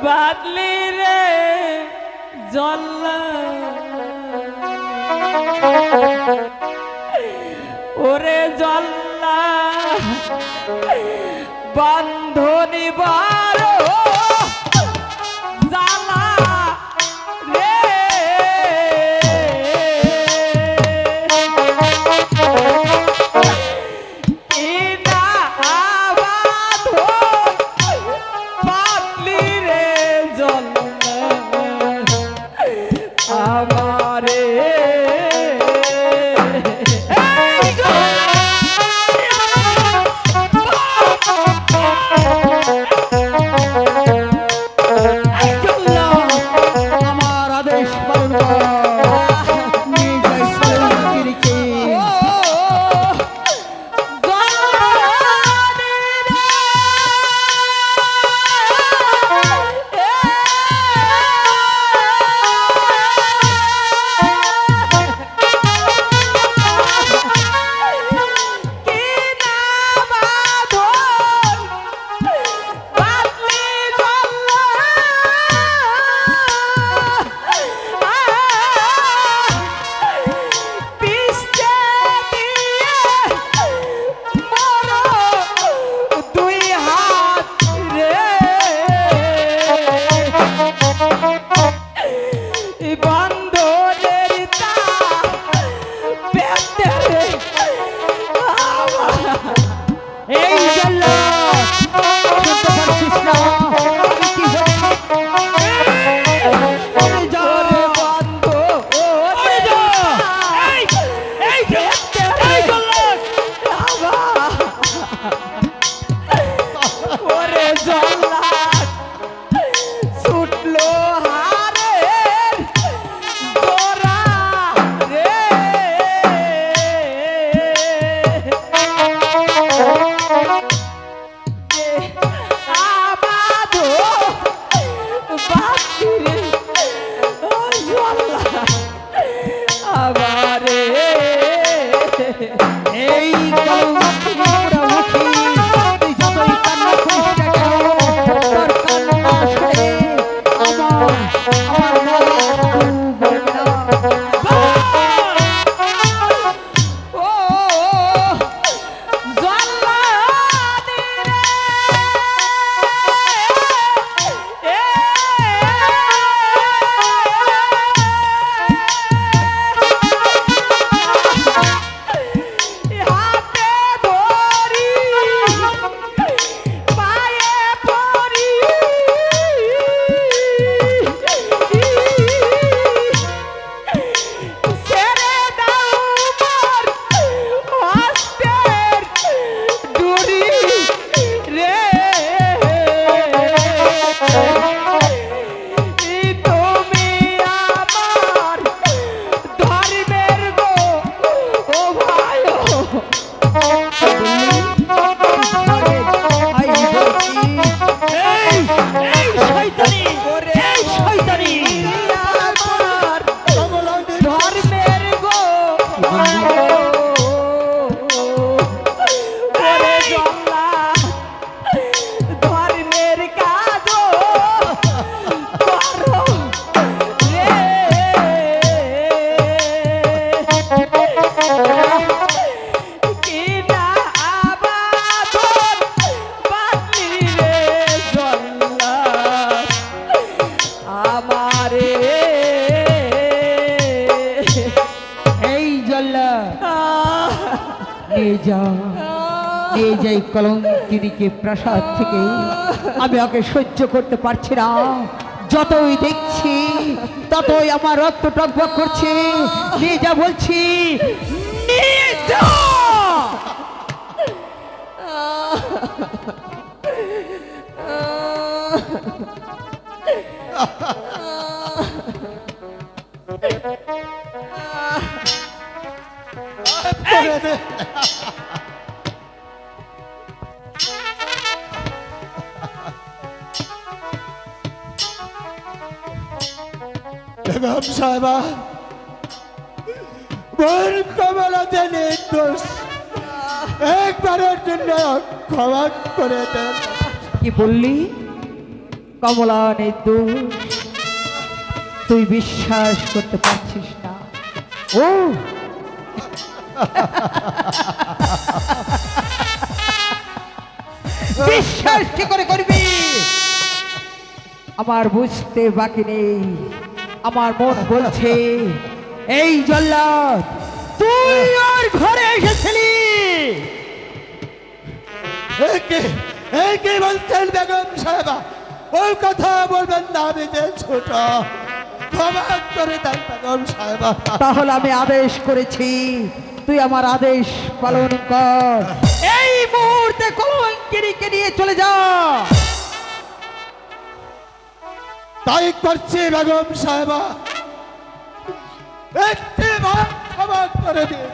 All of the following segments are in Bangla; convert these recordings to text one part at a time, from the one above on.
বাদলি রে জল্লা ওরে জল্লা বান্ধনি বারো জালা রে ইনা বাঁধো বাদলি রে জল্লা আমারে এই যে কলঙ্কিনীকে প্রাসাদ থেকে আমি ওকে সহ্য করতে পারছি না। যতই দেখছি ততই আমার রক্ত টকবক করছে। নিয়ে যা বলছি, নিয়ে যা। বেগম সাহেবা, মোর কমলাতে নির্দোষ, একবারের জন্য ক্ষমা করে দেন। কি বললি? কমলা নির্দোষ, তুই বিশ্বাস করতে পারছিস না। ও বিশ্বাস কি করে করবি? আমার বুঝতে বাকি নেই, আমার মন বলছে এই জল্লাদ তুই ওর ঘরে এসেছিলি। কি বলছেন বেগম সাহেবা? ওই কথা বলবেন না, আমি যে ছোট, ক্ষমা করে দেন বেগম সাহেবা। তাহলে আমি আদেশ করেছি, তুই আমার আদেশ পালন কর। এই মুহূর্তে কলঙ্কিনীকে নিয়ে চলে যা। তাই করছি বেগম সাহেবা, একটি বার ক্ষমা করে দিন।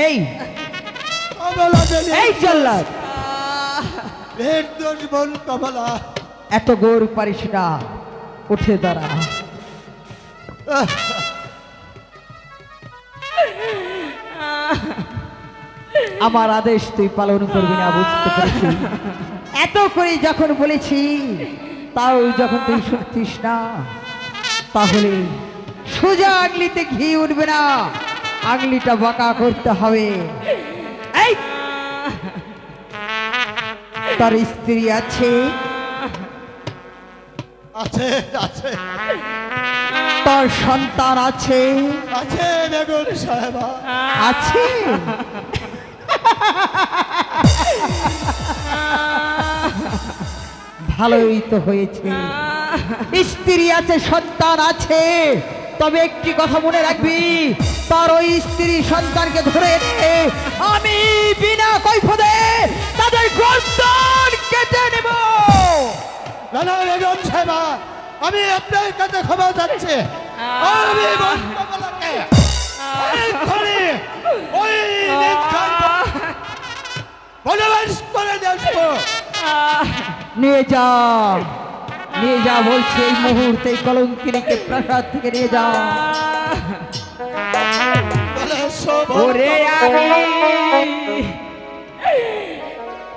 এই কমলা দেবী, এই জল্লাদ, নির্দোষ বোন কমলা, এত গোর পারিস না, উঠে দাঁড়া। আমার আদেশ তুই পালন করবি না, বুঝতে পেরেছি। এত করে যখন বলেছি, তাও যখন তুই শুনতিস না, তাহলে সোজা আঙলিতে ঘি উঠবে না, আঙলিটা বাঁকা করতে হবে। এই তার স্ত্রী আছে, আছে আছে তার সন্তান আছে, আছে বেগম সাহেবা, আছে। ভালোই তো হয়েছে, স্ত্রী আছে, সন্তান আছে, তবে একটি কথা মনে রাখবি, তার ওই স্ত্রী সন্তানকে ধরে এনে আমি বিনা কৈফিয়তে তাদের গর্দান কেটে নেব। না না বেগম সাহেবা, আমি আপনার কাছে ক্ষমা চাচ্ছি। আমি বোন কমলাকে এক্ষুনি ওই বনবাস করে দিয়ে আসবো। নিয়ে যা, নিয়ে যা বলছে, এই মুহূর্তে কলঙ্কিনীকে প্রাসাদ থেকে নিয়ে যা। বলে শোভ ওরে আমি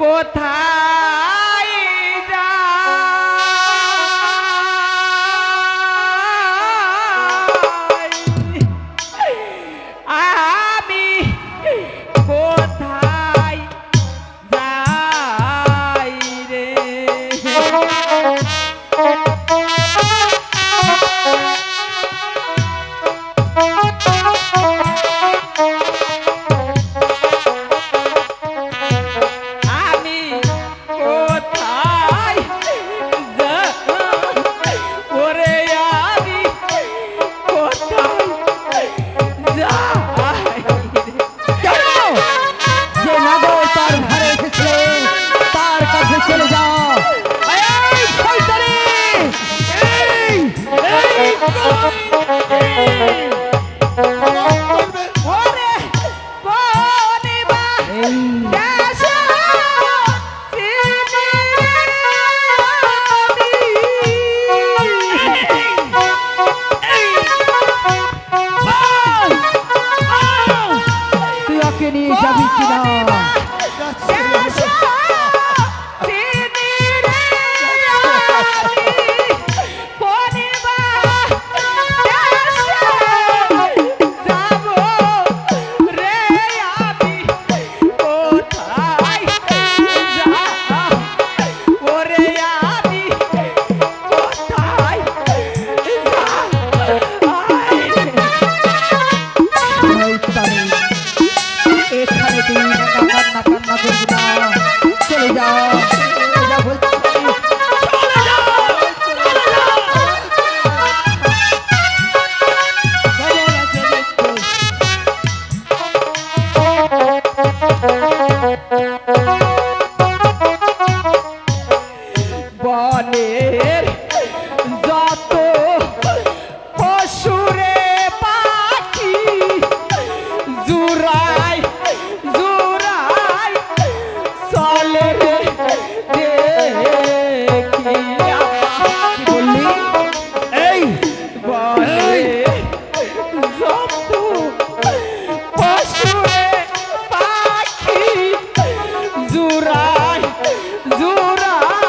কোথায় যাই, আমি কোথায় যাই রে। আমি কোথায় যাই, ওরে আমি কোথায় যাই। কেন? যে নগর তার ঘরে এসেছে তার কাছে চলে যা। এই শয়তানি! এই! এই! করবেন। ওরে বনিবা এই! দেশে চিনি তুই ওকে নিয়ে যাবি কিনা? যাচ্ছি। শয়তানি! এখানে তুই কান্না কান্না করবি না, চলে যা, চলে যা বলছি। বনের যত পশুরে পাখি জুরাই জুরাই চলে রে দেখিয়া। কি বললি? এই! বনের যত পশুরে পাখি জুরাই জুরাই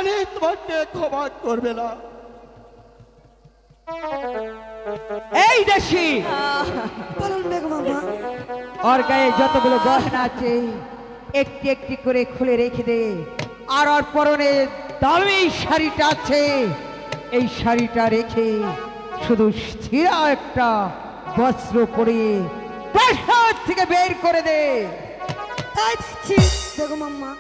রানী তোমাকে ক্ষমা করবে না। এই দেশি বলুন বেগম আম্মা। ওর গায়ে যতগুলো গহনা আছে একটি একটি করে খুলে রেখে দে। আর ওর পরনে দামি শাড়িটা আছে, এই শাড়িটা রেখে শুধু স্থিরা একটা বস্ত্র পরিয়ে প্রাসাদ থেকে বের করে দে। তাই দিচ্ছি বেগম আম্মা।